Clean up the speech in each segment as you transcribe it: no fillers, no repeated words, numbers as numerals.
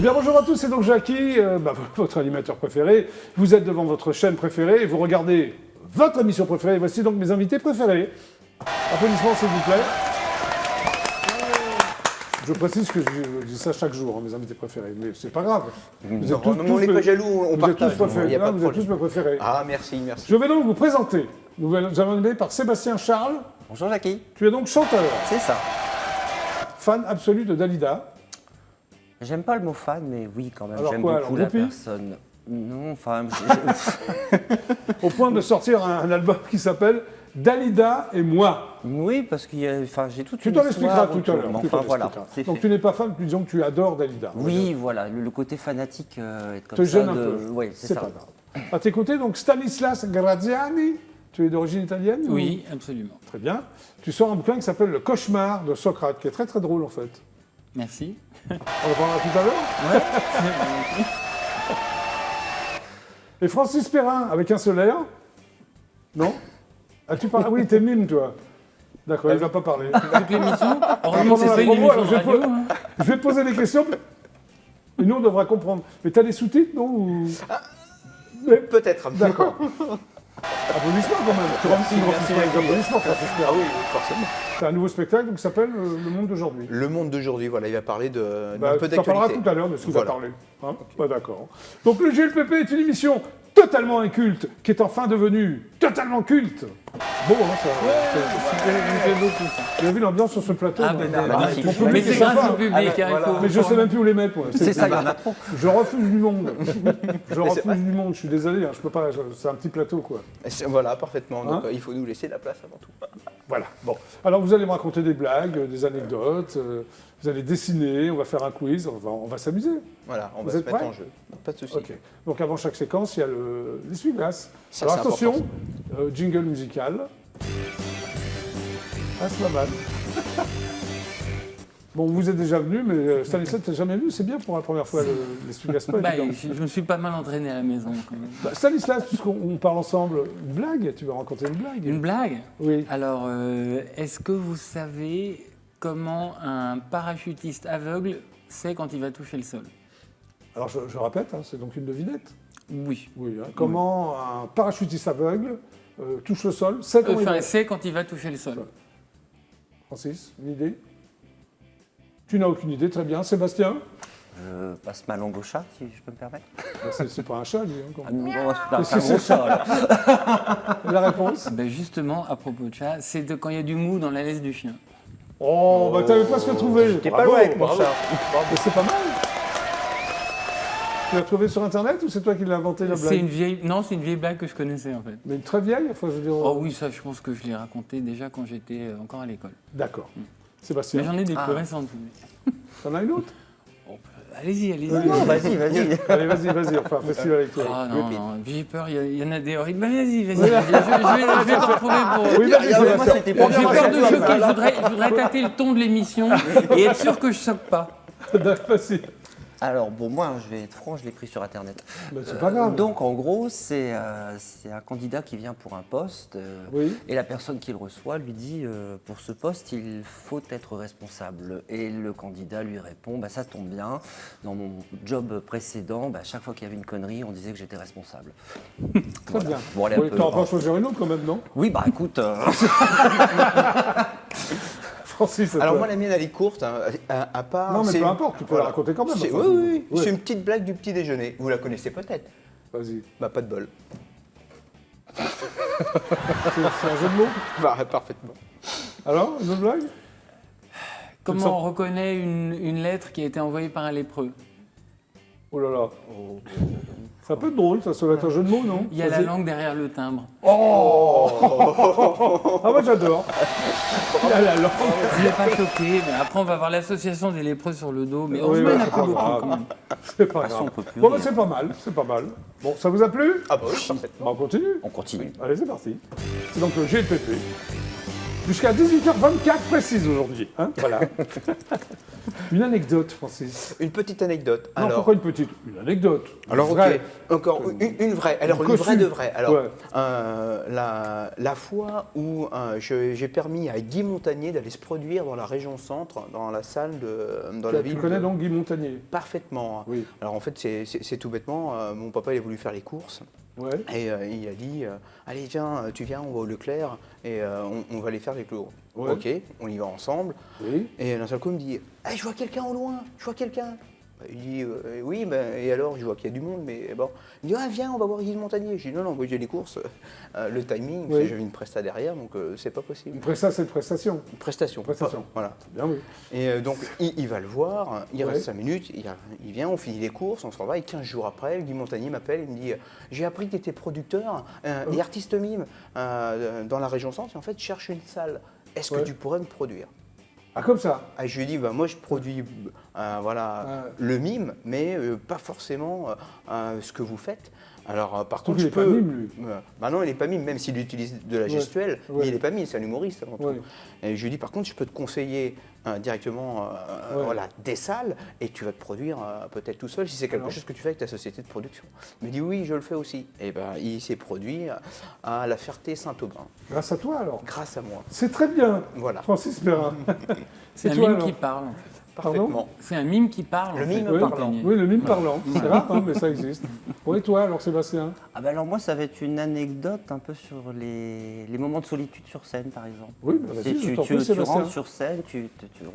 bien bonjour à tous, c'est donc Jackie, votre animateur préféré. Vous êtes devant votre chaîne préférée et vous regardez votre émission préférée. Voici donc mes invités préférés. Applaudissements s'il vous plaît. Je précise que je dis ça chaque jour, mes invités préférés, mais c'est pas grave. Vous êtes tous, on n'est pas jaloux, on partage. Vous êtes tous mes préférés. Ah, merci. Je vais donc vous présenter. Nous allons nommer par Sébastien Charles. Bonjour Jackie. Tu es donc chanteur. C'est ça. Fan absolu de Dalida. J'aime pas le mot fan, mais oui, quand même. Alors J'aime quoi, beaucoup alors, la groupie personne. Non, enfin. Au point de sortir un album qui s'appelle Dalida et moi. Oui, parce que j'ai toute Tu une t'en expliqueras histoire tout à autour, l'heure. mais tu Enfin, t'en voilà. expliqueras. C'est Donc fait. tu n'es pas fan, disons que tu adores Dalida. Oui, voilà, le côté fanatique, être comme Te ça. gêne un peu. Oui, c'est C'est ça. pas grave. À tes côtés, donc Stanislas Graziani. Tu es d'origine italienne ou- Oui, absolument. Très bien. Tu sors un bouquin qui s'appelle Le cauchemar de Socrate, qui est très très drôle en fait. Merci. On en parlera tout à l'heure. Ouais. Et Francis Perrin, avec un seul air. Non Ah, tu parles. Ah oui, t'es mime, toi. D'accord, il ne va pas parler. Toute l'émission, heureusement pendant que c'est la pas une promo, émission alors, de je vais radio. pas- hein. Je vais te poser des questions. Et nous, on devra comprendre. Mais t'as des sous-titres, non ou- Peut-être. D'accord. Applaudissements quand même. Tu remercies merci, avec applaudissements, Francis Perrin. Ah oui, forcément. T'as un nouveau spectacle qui s'appelle Le Monde d'aujourd'hui. Le monde d'aujourd'hui, voilà, il va parler d'un peu Tu en parleras d'actualité. tout à l'heure de ce qu'il Voilà. va parler. Hein Pas d'accord. Donc le GLPP est une émission totalement inculte, qui est enfin devenue totalement culte. Bon, hein, ça. Je fais beaucoup ça. J'ai vu l'ambiance sur ce plateau. Ah, moi. ben, magnifique. Mon public Mais est c'est sympa, grâce au hein. public, hein, il faut- Mais je sais même plus où les mettre, moi. C'est ça, il y en a trop. Je refuse du monde. Je refuse vrai. du monde. Je suis désolé, hein, je peux pas. C'est un petit plateau, quoi. Voilà, parfaitement. Donc Hein il faut nous laisser la place avant tout. Voilà. Bon. Alors vous allez me raconter des blagues, des anecdotes. Vous allez dessiner. On va faire un quiz. On va s'amuser. Voilà, on Vous va se êtes mettre prêts en jeu. Pas de souci. Ok. Donc avant chaque séquence, il y a l'essuie-glace. Ça, Alors c'est attention, important. jingle musical. Ah, c'est pas mal. Bon, vous êtes déjà venu, mais Stanislas, t'es jamais venu. C'est bien pour la première fois l'essuie-glace. Pas Bah, évident. je me suis pas mal entraîné à la maison quand même. Bah, Stanislas, puisqu'on parle ensemble, une blague. Tu vas raconter une blague. Une blague. Oui. Alors, est-ce que vous savez comment un parachutiste aveugle sait quand il va toucher le sol? Alors je répète, hein, c'est donc une devinette. Oui. Oui. Hein. Comment un parachutiste aveugle touche le sol, sait comment il Enfin, va. sait quand il va toucher le sol. Francis, une idée? Tu n'as aucune idée, très bien. Sébastien? Je passe ma langue au chat, si je peux me permettre. Bah, c'est pas un chat, lui. Hein, quand Ah, même. non, c'est un c'est gros chat, alors. La réponse? Ben justement, à propos de chat, c'est quand il y a du mou dans la laisse du chien. Oh, bah t'avais presque trouvé. T'es pas Bravo, loin avec mon bravo. chat. Mais c'est pas mal. Tu l'as trouvé sur Internet ou c'est toi qui l'as inventé la C'est blague? une vieille... Non, c'est une vieille blague que je connaissais en fait. Mais une très vieille, enfin je veux dire. Oh oui, ça, je pense que je l'ai raconté déjà quand j'étais encore à l'école. D'accord. Mais Sébastien, j'en ai des plus récentes. t'en as une autre? Oh, allez-y, allez-y. Non, vas-y, vas-y. Allez, vas-y, on fait un festival avec toi. Ah non, non, j'ai peur, il y en a des horribles. Bah, vas-y, vas-y, je vais t'en trouver pour... Oui, vas-y, Moi, Sébastien. c'était Bon, pour j'ai moi, peur de c'est- choquer, je voudrais tâter le ton de l'émission et être sûr que je choque pas. Vas-y. Alors, bon, moi, je vais être franc, je l'ai pris sur Internet. Bah, c'est pas grave. Donc, en gros, c'est un candidat qui vient pour un poste. Oui. Et la personne qui le reçoit lui dit pour ce poste, il faut être responsable. Et le candidat lui répond bah, ça tombe bien. Dans mon job précédent, bah, chaque fois qu'il y avait une connerie, on disait que j'étais responsable. Très Voilà. bien. Bon, allez, un Oui, peu- t'auras pas choisir une autre quand même, non? Oui, bah écoute. Francis, Alors moi la mienne elle est courte, hein, à part. Non, mais c'est- peu importe, tu peux la raconter quand même, C'est- enfin, oui, oui. c'est une petite blague du petit déjeuner. Vous la connaissez peut-être. Vas-y. Bah pas de bol. C'est un jeu de mots? Bah parfaitement. Alors, une autre blague? Comment on reconnaît une lettre qui a été envoyée par un lépreux? Oh là là. C'est un peu drôle, ça doit être un jeu de mots, non? Il y a la Vas-y. langue derrière le timbre. Oh Ah, moi j'adore. Il y a la langue. Je l'ai pas choqué, mais après on va voir l'association des lépreux sur le dos. Mais Oui, heureusement, il y en a c'est pas pas beaucoup grave. quand même. C'est pas façon, grave. on peut plus Bon, bah, rire. c'est pas mal, c'est pas mal. Bon, ça vous a plu? Ah bah oui, parfaitement. Bah, on continue. On continue. Allez, c'est parti. C'est donc le GLPP. Jusqu'à 18h24 précise aujourd'hui. Hein, voilà. Une anecdote, Francis. Une petite anecdote. Non, Alors, pourquoi une petite? Une anecdote. alors Vraie. ok, encore une vraie. Alors, Une une vraie cossue. de vraie. Alors, Ouais. la fois où j'ai permis à Guy Montagnier d'aller se produire dans la région centre, dans la salle dans la ville. Tu connais de- donc Guy Montagnier? Parfaitement. Oui. Alors en fait, c'est tout bêtement, mon papa il a voulu faire les courses Ouais. et il a dit allez viens, tu viens, on va au Leclerc et on va aller faire les clos. Ouais. Ok, on y va ensemble. Oui. Et d'un seul coup il me dit hey, je vois quelqu'un au loin, je vois quelqu'un. Il dit oui, ben, et alors je vois qu'il y a du monde, mais bon. Il me dit ah, viens, on va voir Guy Montagnier. Je dis non, moi j'ai les courses, le timing, Oui. j'avais une presta derrière, donc c'est pas possible. Une prestation, c'est une prestation. Une prestation. Prestation. Voilà. Bien oui. Et donc, il va le voir, il Ouais. reste 5 minutes, il vient, on finit les courses, on s'en va, et 15 jours après, Guy Montagnier m'appelle, il me dit « J'ai appris que tu étais producteur et artiste mime dans la région centre, et en fait, je cherche une salle. Est-ce Ouais. que tu pourrais me produire ?» Ah, comme ça. Et je lui ai dit bah, « Moi, je produis le mime, mais pas forcément ce que vous faites. Alors, par contre, il je est pas peux... mime, lui. Bah non, il n'est pas mime, même s'il utilise de la gestuelle, Ouais. mais il n'est pas mime, c'est un humoriste avant tout. Ouais. Et je lui ai dit, par contre, je peux te conseiller directement voilà, des salles et tu vas te produire peut-être tout seul si c'est quelque Alors. chose que tu fais avec ta société de production. Il m'a dit, oui, je le fais aussi. Et ben, il s'est produit à la Ferté-Saint-Aubin, Grâce à toi, alors. grâce à moi. C'est très bien, Voilà. Francis Perrin. C'est Et un toi, mime alors qui parle, en fait. Parfaitement. C'est un mime qui parle. Le en fait, mime Oui, parlant. Montagnier. oui, le mime parlant. C'est rare, hein, mais ça existe. Bon, et toi, alors, Sébastien? Ah bah alors moi, ça va être une anecdote un peu sur les moments de solitude sur scène, par exemple. Oui, bah, vas-y, je Tu, t'en tu- prie, tu Sébastien. rentres sur scène,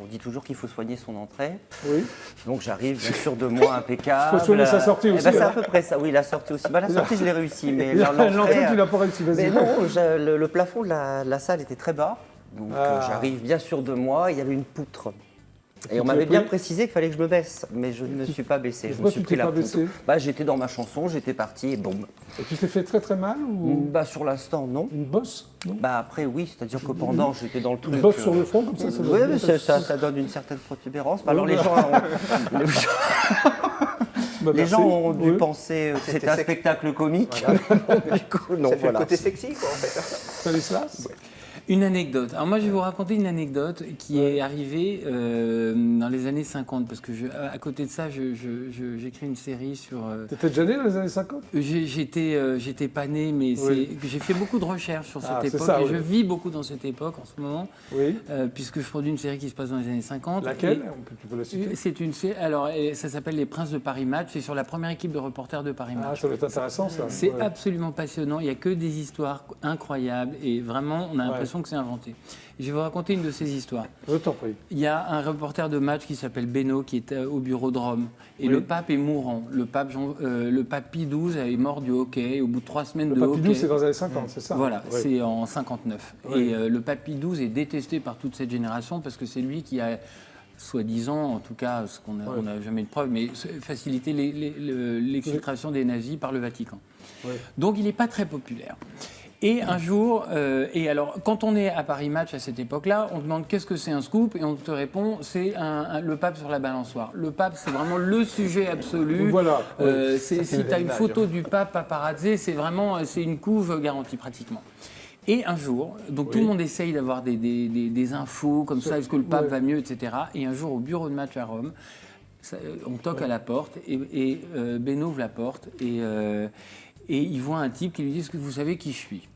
on dit toujours qu'il faut soigner son entrée. Oui. Donc j'arrive bien sûr de moi impeccable. Faut soigner sa sortie Eh aussi, ben, c'est à hein. peu près ça, oui, la sortie aussi. Bah, la sortie, je l'ai réussi, mais L'entrée, l'entrée, tu l'as pas réussi, vas-y. mais non, le plafond de la salle était très bas. Donc Ah. j'arrive bien sûr de moi, il y avait une poutre. Et tu on m'avait t'es bien pris précisé qu'il fallait que je me baisse, mais je ne me suis pas baissé. Je me Pourquoi suis tu pris t'es la pas poutre. baissé Bah, j'étais dans ma chanson, j'étais parti et boum. Et tu t'es fait très très mal ou Bah, sur l'instant, non. une bosse? Non. Bah après oui, c'est-à-dire que pendant j'étais dans le truc. Une bosse sur le front, comme ça doit Oui, bien mais faire- ça donne une certaine protubérance. Bah, alors Oui, les bah. gens, Bah, les merci. gens ont dû Oui. penser que c'était un sec. spectacle comique. Du coup, non, Ça fait voilà. le côté sexy, quoi, en fait. Stanislas? Une anecdote. Alors moi, je vais vous raconter une anecdote qui est arrivée dans les années 50, parce que à côté de ça, j'écris une série sur... T'étais déjà né dans les années 50? J'étais pas né, mais Oui. j'ai fait beaucoup de recherches sur cette Ah, c'est époque, ça, et oui. je vis beaucoup dans cette époque en ce moment, Oui. puisque je produis une série qui se passe dans les années 50. Laquelle? Et Tu peux la citer? c'est une série, alors ça s'appelle Les Princes de Paris Match, c'est sur la première équipe de reporters de Paris Ah, Match. ça doit être intéressant, ça. C'est Ouais. absolument passionnant, il n'y a que des histoires incroyables et vraiment on a l'impression que c'est inventé. Et je vais vous raconter une de ces histoires. Je t'en prie. Il y a un reporter de match qui s'appelle Beno qui est au bureau de Rome et Oui. le pape est mourant. Le pape Pie XII est mort du hockey et au bout de 3 semaines Le de Papidou, hockey. c'est dans les années 50, c'est ça? Voilà, Oui. c'est en 59. Oui. Et le pape Pie XII est détesté par toute cette génération parce que c'est lui qui a, soi-disant, en tout cas, ce qu'on Ouais. n'a jamais de preuve, mais facilité l'exfiltration des nazis par le Vatican. Oui. Donc il n'est pas très populaire. Et un jour, et alors quand on est à Paris Match à cette époque-là, on demande qu'est-ce que c'est un scoop et on te répond c'est le pape sur la balançoire. Le pape c'est vraiment le sujet absolu. Voilà. Si tu as une photo du pape paparazzi, c'est une couve garantie pratiquement. Et un jour, donc tout le monde essaye d'avoir des infos comme ça, est-ce que le pape va mieux, etc. Et un jour au bureau de match à Rome, on toque à la porte et Beno ouvre la porte et il voit un type qui lui dit est-ce que vous savez qui je suis?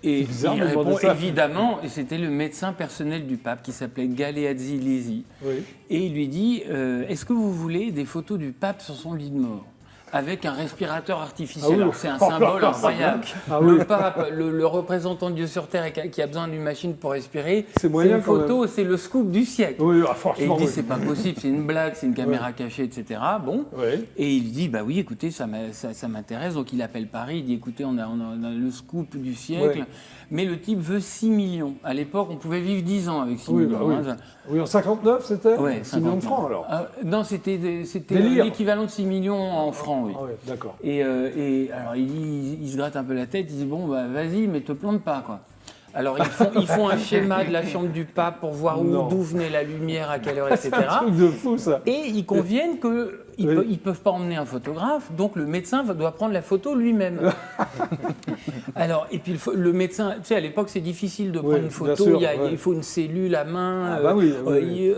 Et bizarre il de demander répond ça. évidemment, et c'était le médecin personnel du pape qui s'appelait Galeazzi Lisi. Oui. Et il lui dit est-ce que vous voulez des photos du pape sur son lit de mort avec un respirateur artificiel? Ah oui. Alors c'est un symbole incroyable. Ah oui. Le pape, le représentant de Dieu sur terre et qui a besoin d'une machine pour respirer, C'est moyen une quand même. photo, c'est le scoop du siècle. Oui, ah, Et il franchement. dit oui. c'est pas possible, c'est une blague, c'est une caméra cachée, etc. Bon. Oui. Et il dit bah oui, écoutez, ça m'intéresse. Donc il appelle Paris, il dit écoutez, on a le scoop du siècle. Ouais. Mais le type veut 6 millions. À l'époque, on pouvait vivre 10 ans avec 6 Oui, millions. bah oui. hein. Oui, en 59, c'était Ouais, 6 millions de 59. francs, alors. Non, c'était Délire. l'équivalent de 6 millions en francs, oui. Ah oui, d'accord. Et alors il se gratte un peu la tête, il dit bon bah vas-y mais te plante pas quoi. Alors ils font un schéma de la chambre du pape pour voir Non. d'où venait la lumière, à quelle heure, etc. C'est un truc de fou, ça. Et ils conviennent que Ils peuvent pas emmener un photographe, donc le médecin doit prendre la photo lui-même. Alors, et puis le médecin, tu sais, à l'époque, c'est difficile de prendre une photo, sûr, il faut une cellule à main.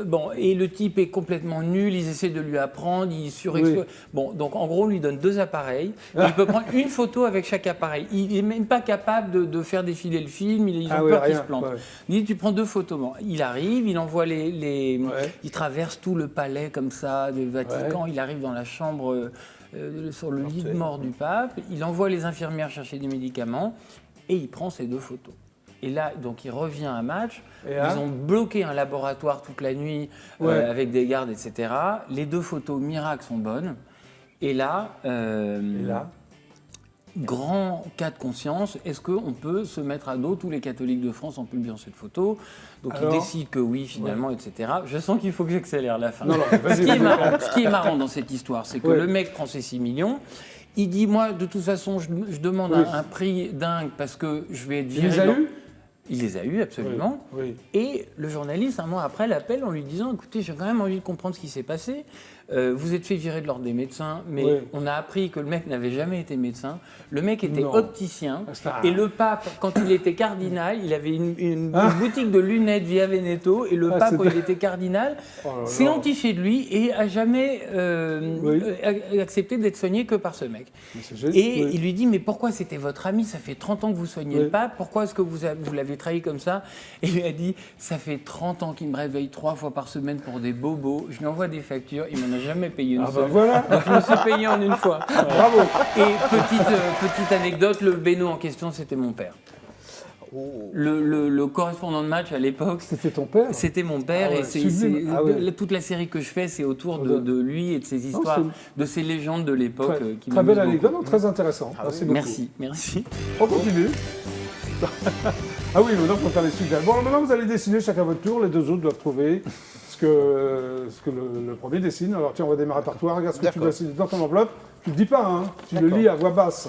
Bon, et le type est complètement nul, ils essaient de lui apprendre, il surexploite. Bon, donc en gros, on lui donne 2 appareils, il peut prendre une photo avec chaque appareil. Il n'est même pas capable de faire défiler le film, ils ont peur qu'il se plante. Il dit, tu prends 2 photos. Bon, il arrive, il envoie il traverse tout le palais comme ça, du Vatican, il arrive dans la chambre, sur le lit de mort du pape, il envoie les infirmières chercher des médicaments et il prend ces 2 photos. Et là, donc, il revient à Match. Ils ont bloqué un laboratoire toute la nuit avec des gardes, etc. Les 2 photos miracles sont bonnes. Et là, grand cas de conscience, est-ce qu'on peut se mettre à dos tous les catholiques de France en publiant cette photo? Donc il décide que oui, finalement, etc. Je sens qu'il faut que j'accélère la fin. Ce qui est marrant dans cette histoire, c'est que le mec prend ses 6 millions, il dit, moi, de toute façon, je demande un prix dingue parce que je vais être viré. Il les a eus? Il les a eus, absolument. Et le journaliste, un mois après, l'appelle en lui disant, écoutez, j'ai quand même envie de comprendre ce qui s'est passé. Vous êtes fait virer de l'ordre des médecins, mais on a appris que le mec n'avait jamais été médecin. Le mec était opticien. Et le pape, quand il était cardinal, il avait une boutique de lunettes Via Veneto. Et le pape, quand il était cardinal, s'est entiché de lui et a jamais accepté d'être soigné que par ce mec. Et il lui dit, mais pourquoi c'était votre ami? Ça fait 30 ans que vous soignez le pape. Pourquoi est-ce que vous l'avez trahi comme ça? Et il lui a dit, ça fait 30 ans qu'il me réveille 3 fois par semaine pour des bobos. Je lui envoie des factures. Il m'en a jamais payé une seule. Donc je me suis payé en une fois. Bravo. Et petite anecdote, le béno en question, c'était mon père. Le correspondant de Match à l'époque, c'était ton père? C'était mon père. Toute la série que je fais, c'est autour de lui et de ses histoires, de ses légendes de l'époque. Très belle anecdote, très intéressant. Merci. On continue. Ah oui, maintenant, il faut faire les suites. Bon, maintenant, vous allez dessiner chacun votre tour. Les 2 autres doivent trouver ce que le premier dessine. Alors, tiens, on va démarrer par toi. Regarde ce que tu dessines dans ton enveloppe. Tu ne dis pas, hein. Tu le lis à voix basse.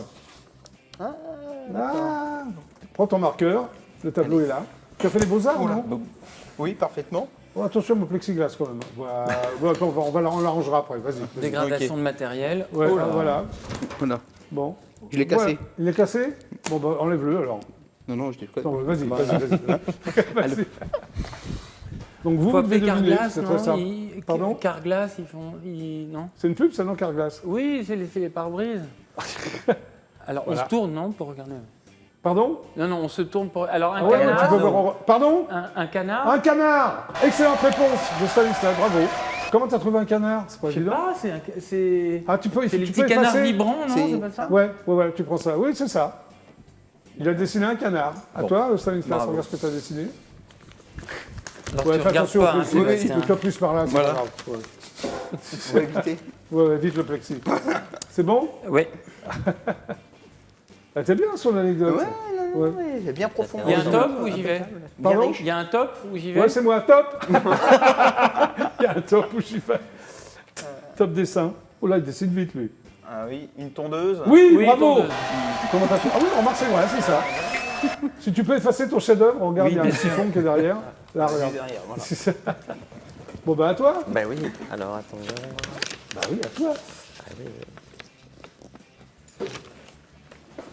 Prends ton marqueur. Le tableau est là. Tu as fait les beaux-arts, non? Oui, parfaitement. Oh, attention, mon plexiglas, quand même. Voilà. On l'arrangera après. Vas-y. Dégradation de matériel. Ouais, voilà. Bon. Je l'ai cassé. Voilà. Il est cassé? Bon, bah, enlève-le, alors. Non, je l'ai cassé. Vas-y. Vas-y. Donc vous devez deviner, Carglass, c'est très simple. Pardon? Carglass, non? C'est une pub, ça, non, Carglass? Oui, c'est les pare-brises. Alors, on se tourne, non, pour regarder. Pardon? Non, on se tourne pour... Alors, un canard... Pardon? Un canard? Un canard! Excellente réponse de Stanislas, bravo. Comment t'as trouvé un canard? C'est pas évident. C'est... Ah, tu peux C'est les petits canards vibrants, non? C'est pas ça? Ouais, tu prends ça. Oui, c'est ça. Il a dessiné un canard. À toi, Stanislas, regarde ce que tu as dessiné. Alors, tu regardes pas, Sébastien. Le plus par là, c'est pas grave. Faut éviter. Ouais, vite le plexi. C'est bon? Oui. T'es bien son anecdote. Ouais, c'est bien profond. Il y a un top où j'y vais? Pardon? Il y a un top où j'y vais? Ouais, c'est moi, top. Il y a un top où j'y vais. Top dessin. Oh là, il dessine vite, lui. Ah oui, une tondeuse. Oui, bravo. Comment t'as fait? Ah oui, remarque, c'est vrai, c'est ça. Si tu peux effacer ton chef-d'œuvre, regarde, il y a un siphon qui est derrière. Là, regarde. Derrière, voilà. Bon, bah, à toi. Bah oui, alors attends. Bah oui, à toi.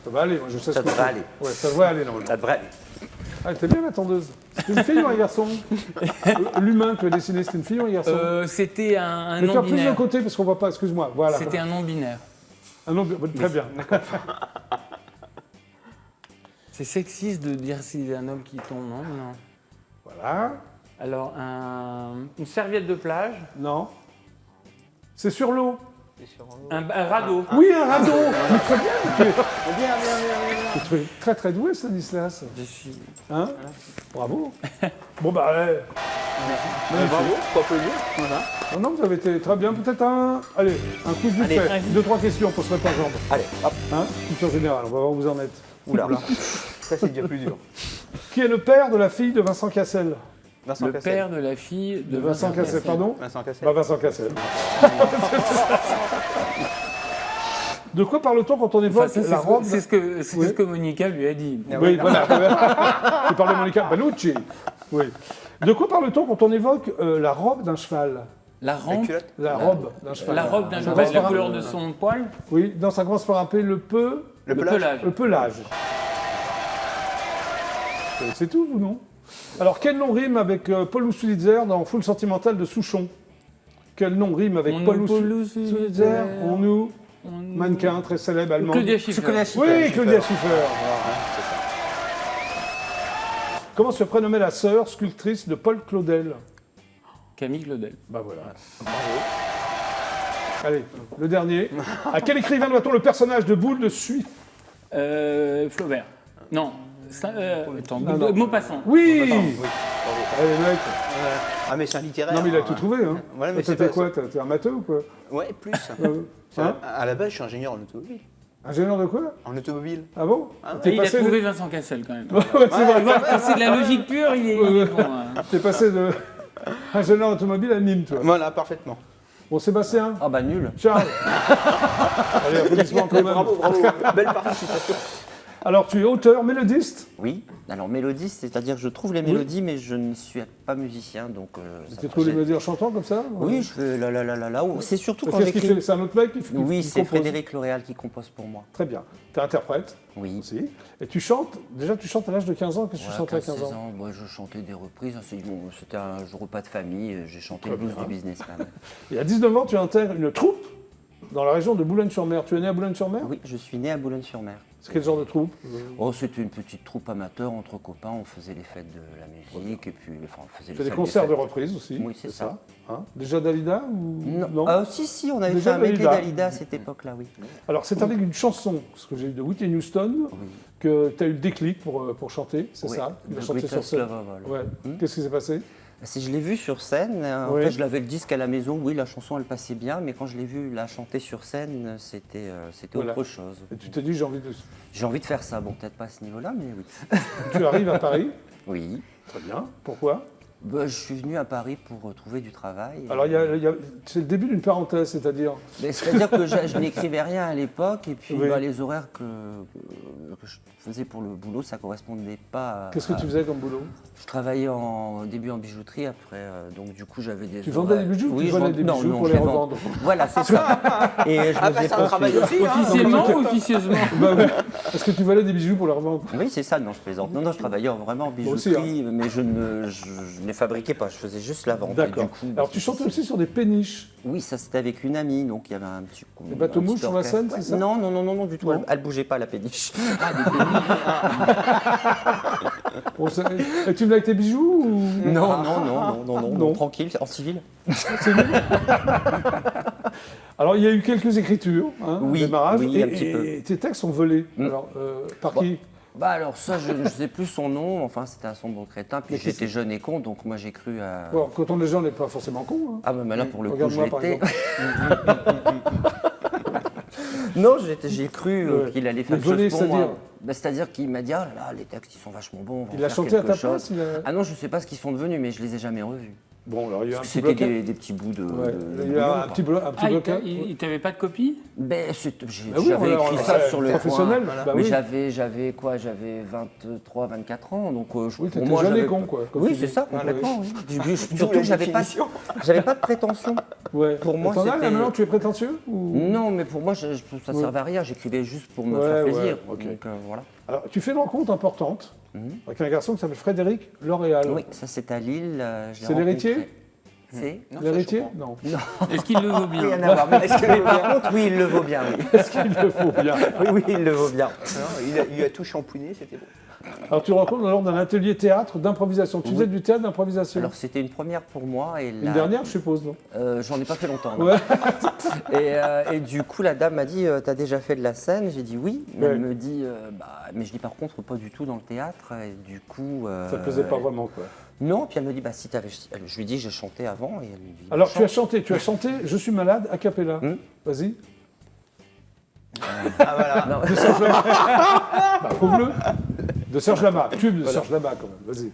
Ça va aller, moi je sais ce que devrait aller. Ouais, ça devrait aller, normalement. Ça devrait aller. Ah, t'es bien la tondeuse. C'était une fille ou un garçon? L'humain que tu as dessiné, c'était une fille ou un garçon? C'était un mais nom tu as plus de binaire. côté parce qu'on voit pas, excuse-moi. Voilà. C'était un nom binaire. Un nom très bien. C'est sexiste de dire si c'est un homme qui tombe, non? Voilà. Alors, une serviette de plage. Non. C'est sur l'eau. Un radeau. Oui, un radeau. Mais très bien. Tu es très très doué, Stanislas. Je suis... Hein? Bravo. Bon, bah, Bravo, quoi peut dire? Voilà. Non, vous avez été très bien. Peut-être un quiz vite fait. 2-3 questions pour se mettre en jambe. Allez, hop. Hein? Culture générale, on va voir où vous en êtes. Oula. Ça, c'est déjà plus dur. Qui est le père de la fille de Vincent Cassel? Le père de la fille de Vincent Cassel, pardon? Vincent Cassel. Bah, Vincent Cassel. De quoi parle-t-on quand on évoque la robe? C'est ce que Monica lui a dit. Oui, voilà. Tu parles de Monica Bellucci. Oui. De quoi parle-t-on quand on évoque la robe d'un cheval? La rampe, culotte. La robe d'un cheval. la robe d'un Ça cheval, commence la par un- couleur de son poil, Oui, non, ça commence par un P, le peu, Le le pelage. pelage. le pelage. C'est tout, ou non? Alors, quel nom rime avec Paul Housselitzer dans Full Sentimental de Souchon? Quel nom rime avec On Paul nous Paul Housselitzer? Housselitzer. On nous... On nous- Mannequin très célèbre allemand. Claudia Schiffer. Oui, Claudia Schiffer. Comment se prénommait la sœur sculptrice de Paul Claudel? Camille Claudel. Bah voilà. Allez, le dernier. À quel écrivain doit-on le personnage de Boule de Suif? Flaubert. Non. Attends, Non. Maupassant. Oui. Bravo. Allez, mec. Ah, mais c'est un littéraire. Non, mais il a hein. tout trouvé. Hein. Voilà, mais Toi, c'est t'es pas- quoi? T'es un matheux ou quoi? Ouais, plus. Hein À la base, je suis ingénieur en automobile. Ingénieur de quoi? En automobile. Ah bon? Ah, T'es Il a passé trouvé Vincent Cassel quand même. Ouais, c'est vrai. Quand c'est de la logique pure, il est bon. Hein. T'es passé de ingénieur automobile à Nîmes, toi. Voilà, parfaitement. Bon, Sébastien, Ah bah nul. Charles. Allez, applaudissements quand même. Bravo, bravo. Belle participation. Alors, tu es auteur, mélodiste. Oui. Alors mélodiste, c'est-à-dire que je trouve les mélodies, mais je ne suis pas musicien, donc. Tu trouves les mélodies en chantant comme ça? Oui, je fais la la la la la. C'est surtout quand Qu'est-ce qu'il j'écris. fait? C'est un autre mec qui Oui, qui c'est compose. Frédéric L'Oréal qui compose pour moi. Très bien. Tu es interprète Oui. aussi. Et tu chantes. Déjà, tu chantes à l'âge de 15 ans. Qu'est-ce que tu chantais à 15 ans? Moi, je chantais des reprises. C'était un repas de famille. J'ai chanté le blues du businessman. Et à 19 ans, tu intègres une troupe dans la région de Boulogne-sur-Mer. Tu es né à Boulogne-sur-Mer? Oui, je suis né à Boulogne-sur-Mer. C'est quel genre de troupe? Oh, c'était une petite troupe amateur entre copains. On faisait les fêtes de la musique et puis enfin, on faisait Tu fais des salles concerts de fêtes. reprise aussi. Oui, c'est ça. Hein, déjà Dalida ou Non. Ah, si, on avait Déjà fait un medley Dalida. Dalida à cette époque-là, oui. Alors, c'est avec une chanson, ce que j'ai eu de Whitney Houston, que tu as eu le déclic pour chanter, c'est Oui, ça? Tu The l'as chanté sur Greatest scène. Love of All. Ouais. Qu'est-ce qui s'est passé? Si je l'ai vue sur scène, en Oui. fait, je l'avais le disque à la maison. Oui, la chanson, elle passait bien, mais quand je l'ai vue la chanter sur scène, c'était Voilà. autre chose. Et tu t'es dit, j'ai envie de... J'ai envie de faire ça. Bon, peut-être pas à ce niveau-là, mais oui. Tu arrives à Paris. Oui. Très bien. Pourquoi? Bah, je suis venu à Paris pour trouver du travail. Alors, c'est le début d'une parenthèse, c'est-à-dire... Mais c'est-à-dire que je n'écrivais rien à l'époque, et puis Oui. les horaires que je faisais pour le boulot, ça correspondait pas à... Qu'est-ce que tu faisais comme boulot? Je travaillais au début en bijouterie, après, donc du coup j'avais des Tu vendais horaires- des bijoux ou Oui, tu je vendais vend- des non, bijoux non, pour je les vends. revendre? Voilà, c'est ça. Et je Ah, me bah, faisais c'est un pas travail suivre. aussi. Hein. Officiellement ou officieusement? Bah oui. Est-ce que tu volais des bijoux pour les revendre? Oui, c'est ça, non, je plaisante. Non, je travaillais vraiment en Moi aussi, bijouterie, mais je ne les fabriquais pas, je faisais juste la vente. Et D'accord. du coup, Alors, tu chantais aussi sur des péniches. Oui, ça c'était avec une amie, donc il y avait un petit. Des bateaux un petit mouches sur la orchestre. scène, c'est ça? Non, non, du tout. Non. Elle bougeait pas la péniche. Bon, et tu venais avec tes bijoux ou... Non, tranquille, en civil. Alors, il y a eu quelques écritures, hein, Oui, au démarrage, oui, et, un petit peu. et tes textes sont volés. Alors, par qui? Bah alors ça, je ne sais plus son nom, enfin c'était un sombre crétin, puis Mais qu'est-ce j'étais jeune et con, donc moi j'ai cru à... Bon, quand on est jeune, on n'est pas forcément con. Hein. Ah bah, mais là pour le coup je Regarde-moi, par l'étais. exemple. Non, j'ai cru Ouais. qu'il allait faire Mais quelque voler, chose pour moi. c'est-à-dire Bah, c'est-à-dire qu'il m'a dit, ah là là, les textes ils sont vachement bons, on va Il en a faire chanté à ta quelque chose. place il a- Ah non, je sais pas ce qu'ils sont devenus, mais je les ai jamais revus. Bon, alors il y a un Parce petit que c'était blocage. des petits bouts de... Ouais. de Il y a bouillon, un quoi. petit, Ah, blocage. il t'avait pas de copie? Ben, Bah oui, j'avais on écrit l'a- ça sur le professionnel, coin. bah Mais oui. j'avais quoi? J'avais 23, 24 ans, donc Oui, pour t'étais moi, jeune et j'avais con, pas- quoi. comme Oui, tu c'est dis. ça, complètement. Oui. Surtout D'où que la j'avais pas de prétention. Ouais. Pour moi, T'en as, là, c'était- maintenant, tu es prétentieux ou... Non, mais pour moi, ça Ouais. servait à rien. J'écrivais juste pour me Ouais, faire ouais, plaisir. ok. Donc voilà. Alors, tu fais une rencontre importante avec un garçon qui s'appelle Frédéric L'Oréal. Oui, ça c'est à Lille. je l'ai C'est l'héritier rencontré. C'est Non, ça, L'héritier? je comprends. Non. Est-ce qu'il le vaut bien? rien à voir. Mais par contre, oui, il le vaut bien. Oui, Est-ce qu'il le faut bien? oui, il le vaut bien. Non, il a tout champouiné, c'était beau. Alors, tu rencontres lors d'un atelier théâtre d'improvisation. Tu faisais du théâtre d'improvisation. Alors c'était une première pour moi et Une dernière, je suppose, non? J'en ai pas fait longtemps. non. Ouais. Et du coup, la dame m'a dit, t'as déjà fait de la scène? J'ai dit oui. Mais Ouais. elle me dit, mais je dis par contre pas du tout dans le théâtre. Et du coup, Ça te plaisait pas vraiment, quoi. non. Puis elle me dit, bah si t'avais, je lui dis, j'ai chanté avant. Et elle me dit, Alors, chante. tu as chanté Je suis malade a cappella. Vas-y. Ah voilà. Non. De Serge Lama. Bah, prouve-le. De Serge Lama. Tube de Serge Lama, quand même. Vas-y.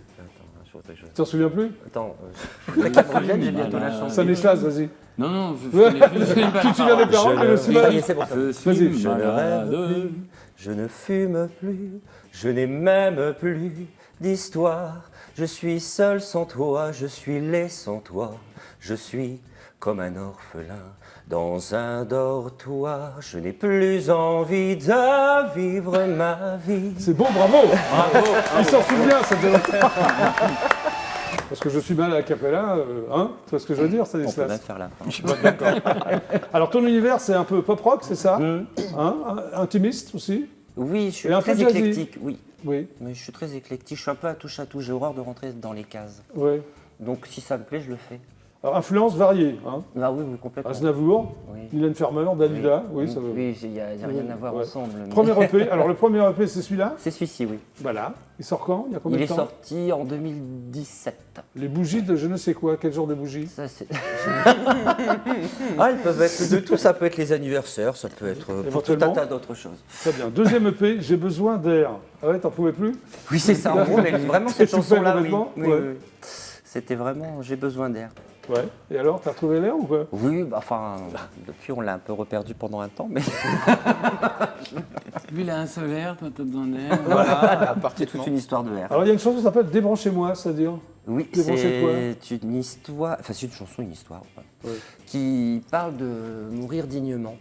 Tu t'en souviens plus? Attends, la qu'elle revienne, j'ai bientôt la chanson. Stanislas, vas-y. Non, non, je connais pas. Tu te souviens des paroles, mais le Ça y cinéma. est, c'est bon. Je Vas-y. suis Je ne malade. rêve plus, je ne fume plus, je n'ai même plus d'histoire. Je suis seul sans toi, je suis laid sans toi, je suis comme un orphelin dans un dortoir. Je n'ai plus envie de vivre ma vie. C'est bon, bravo. Il s'en souvient, ça fait longtemps. Parce que je suis mal à la capella, hein, tu vois ce que je veux dire, On peut même Stanislas? faire la fin. Alors ton univers, c'est un peu pop-rock, c'est ça? Hein, intimiste aussi? Oui, je suis Et un peu très jazzy. éclectique, oui. Oui, Mais je suis très éclectique, je suis un peu à touche à tout, j'ai horreur de rentrer dans les cases. oui. Donc si ça me plaît, je le fais. Alors influence variée, hein. Ah oui, complètement. Aznavour, Oui. Mylène Farmer, Dalida, oui, ça veut. Oui, il n'y a rien à voir Ouais. ensemble. mais- Premier EP, alors le premier EP c'est celui-là? C'est celui-ci, oui. Voilà. Il sort quand? Il y a combien Il de est temps? sorti en 2017. Les bougies de je ne sais quoi, quel genre de bougies? Ça, c'est... elles peuvent être de tout, ça peut être les anniversaires, ça peut être pour tout un Éventuellement. tas d'autres choses. Très bien. Deuxième EP, j'ai besoin d'air. Ah ouais, t'en pouvais plus? Oui, c'est ça, en gros, mais vraiment cette Tu fais chanson-là, oui. complètement Oui, Ouais. oui, oui. C'était vraiment, j'ai besoin d'air. Ouais. Et alors, t'as retrouvé l'air ou quoi? Oui, enfin, depuis on l'a un peu reperdu pendant un temps, mais Lui, il a un seul air, toi, t'as besoin d'air. Voilà, c'est parfaitement. toute une histoire de air. Alors, il y a une chanson qui s'appelle Débranchez-moi, c'est-à-dire? Oui, Débranché de c'est une histoire, enfin c'est une chanson, une histoire, ouais, Ouais. qui parle de mourir dignement.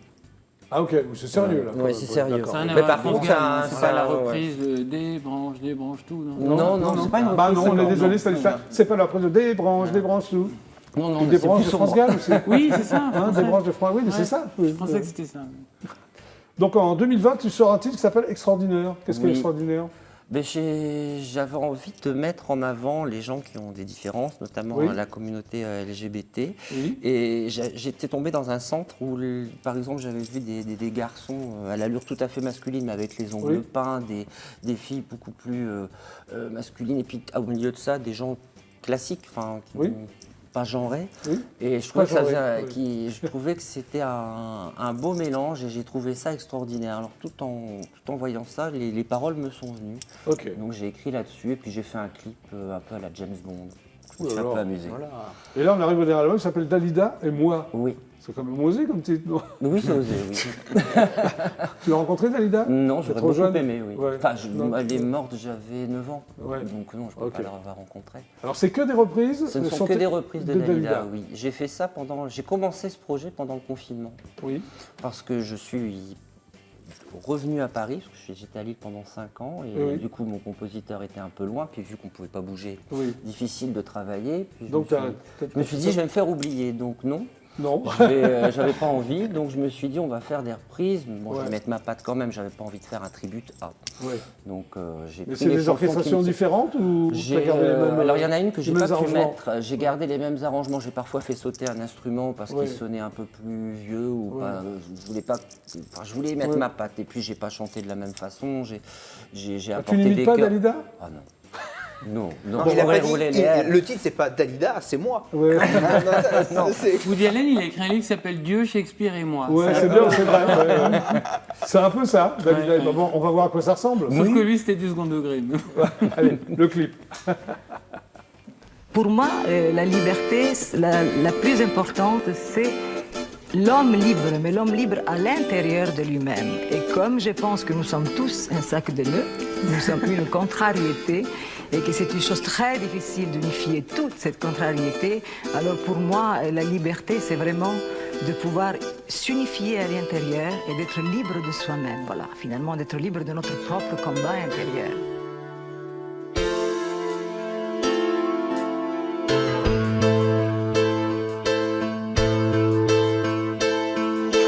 Ah ok, c'est sérieux là. Oui, c'est sérieux. d'accord. Ça a rien à Mais voir par avec contre, Morgane, c'est c'est pas la ouais. reprise de débranche tout, non? Non, c'est pas une Bah reprise, non, on est d'accord, désolé, non. Stanislas. C'est pas la reprise de Débranche tout. Non, non, Ou mais Débranche c'est de plus France sombre. Gall aussi. Oui, c'est ça. Hein, Débranche de France, oui, mais Ouais. c'est ça. Oui. Je pensais que c'était ça. Donc en 2020, tu sors un titre qui s'appelle Extraordinaire. Qu'est-ce que Oui. Extraordinaire? Ben, j'avais envie de mettre en avant les gens qui ont des différences, notamment Oui. la communauté LGBT. Oui. Et j'étais tombé dans un centre où, par exemple, j'avais vu des garçons à l'allure tout à fait masculine, mais avec les ongles Oui. peints, des filles beaucoup plus masculines, et puis au milieu de ça, des gens classiques, enfin, qui Oui. n'ont pas genrés. Oui. Et je trouvais, Pas que ça genré, faisait- oui. je trouvais que c'était un beau mélange et j'ai trouvé ça extraordinaire. Alors tout en voyant ça, les paroles me sont venues. Ok. Donc j'ai écrit là-dessus et puis j'ai fait un clip un peu à la James Bond. Je me suis Oulala. un peu amusé. Voilà. Et là, on arrive au dernier album qui s'appelle Dalida et moi. Oui, C'est quand même osé comme titre, non? oui, c'est osé, oui. Tu l'as rencontré, Dalida? Non, T'es j'aurais trop beaucoup jeune aimé, oui. Ouais. Enfin, Non. elle est morte, j'avais 9 ans. Ouais. Donc non, je ne peux Ok. pas l'avoir rencontrée. Alors, c'est que des reprises Ce ne sont chantées que des reprises de Dalida. Dalida, oui. J'ai fait ça j'ai commencé ce projet pendant le confinement. Oui. Parce que je suis revenu à Paris, parce que j'étais à Lille pendant 5 ans, et Oui. du coup mon compositeur était un peu loin, puis vu qu'on ne pouvait pas bouger, Oui. difficile de travailler. Puis Donc, je me suis dit, je vais me faire oublier, donc non. Non. J'avais pas envie, donc je me suis dit, on va faire des reprises. Bon, je Ouais. vais mettre ma patte quand même, j'avais pas envie de faire un tribute à. Ouais. Donc j'ai Mais pris c'est les des chansons orchestrations qui me- différentes ou t'as J'ai, gardé les mêmes alors il y en a une que j'ai les pas mêmes pu arrangements mettre. J'ai gardé les mêmes arrangements. J'ai parfois fait sauter un instrument parce Ouais. qu'il sonnait un peu plus vieux ou Ouais. pas. Je voulais pas. Enfin, je voulais mettre Ouais. ma patte. Et puis j'ai pas chanté de la même façon. J'ai Ah, tu apporté n'imites des pas chœurs. Dalida? Ah non. Non, non. Non, il a J'aurais pas dit- roulé il- les airs. le titre, c'est pas Dalida, c'est moi. Ouais. Woody Allen, il a écrit un livre qui s'appelle Dieu, Shakespeare et moi. Ouais, c'est bien, c'est vrai. ouais, ouais. C'est un peu ça, Dalida. Ouais, ouais. Bon, on va voir à quoi ça ressemble. Sauf que lui, c'était du second degré. Allez, le clip. Pour moi, la liberté, la plus importante, c'est l'homme libre, mais l'homme libre à l'intérieur de lui-même. Et comme je pense que nous sommes tous un sac de nœuds, nous sommes une contrariété, et que c'est une chose très difficile d'unifier toute cette contrariété, alors pour moi, la liberté, c'est vraiment de pouvoir s'unifier à l'intérieur et d'être libre de soi-même. Voilà, finalement, d'être libre de notre propre combat intérieur.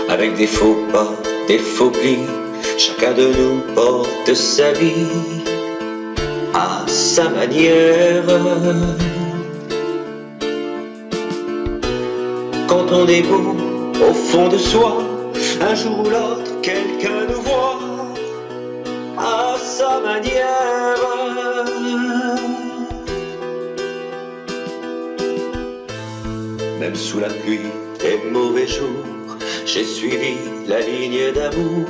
Avec des faux pas, des faux plis, chacun de nous porte sa vie à sa manière. Quand on est beau au fond de soi, un jour ou l'autre, quelqu'un nous voit à sa manière. Même sous la pluie et mauvais jours, j'ai suivi la ligne d'amour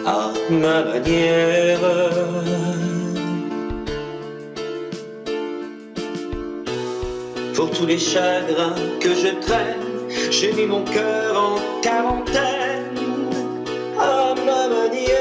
à ma manière. Pour tous les chagrins que je traîne, j'ai mis mon cœur en quarantaine à ma manière.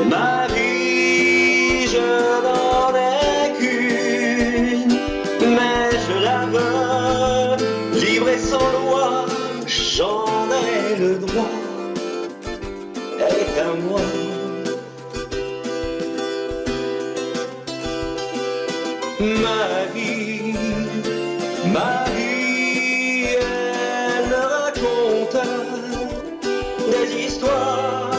ma vie, je n'en ai qu'une, mais je la veux, libre et sans loi, j'en ai le droit, elle est à moi. Ma vie, elle me raconte des histoires,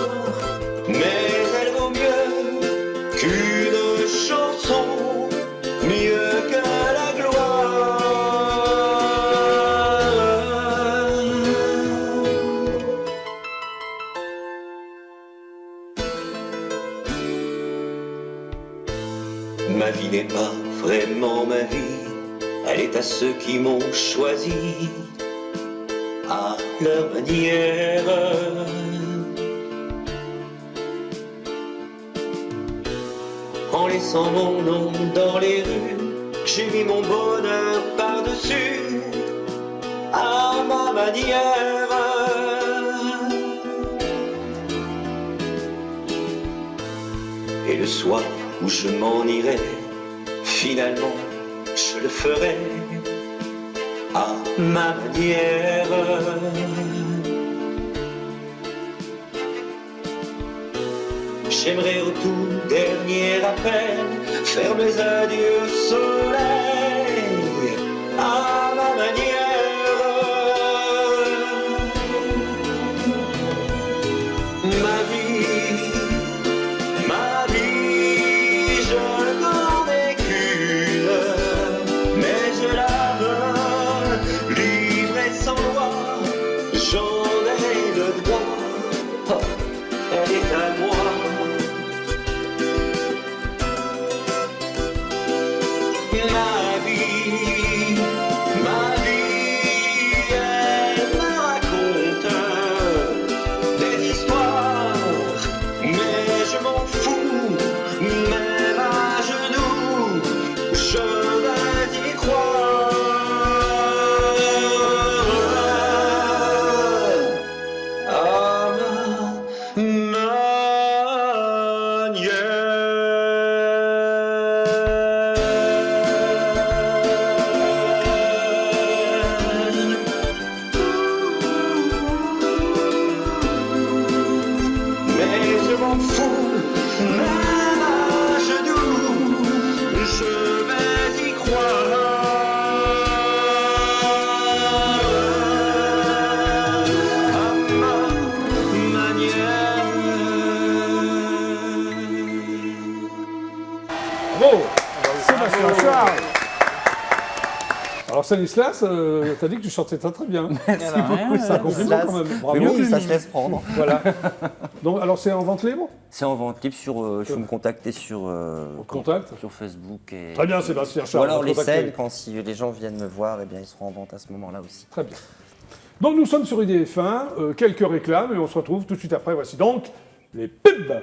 mais elle vaut mieux qu'une chanson, mieux que la gloire. Ma vie n'est pas vraiment ma vie, elle est à ceux qui m'ont choisi, à leur manière. En laissant mon nom dans les rues, j'ai mis mon bonheur par-dessus, à ma manière. Et le soir où je m'en irai, finalement, je le ferai à ma manière. J'aimerais au tout dernier appel faire mes adieux au soleil à ma manière. Ma vie, je n'en ai qu'une, mais je la veux, libre et sans loi, j'en ai le droit, oh, elle est à moi. Ma vie, elle me raconte des histoires, mais je m'en fous, même à genoux, je vais y croire. À ma manière. Mais je m'en fous, même à genoux, je vais y croire. À ma manière. Bravo, Sébastien Charles. Alors Stanislas, t'as dit que tu chantais très très bien. Merci beaucoup, C'est un compliment quand même. Bravo. Mais oui, ça se laisse prendre. Voilà. Donc, alors c'est en vente libre? C'est en vente libre sur. Je peux me contacter sur. Contact. Sur Facebook. Et, Très bien, Sébastien ou Charles. alors on va les contacter. scènes, quand si les gens viennent me voir, eh bien, ils seront en vente à ce moment-là aussi. Très bien. Donc nous sommes sur IDF1, quelques réclames et on se retrouve tout de suite après. Voici donc les pubs.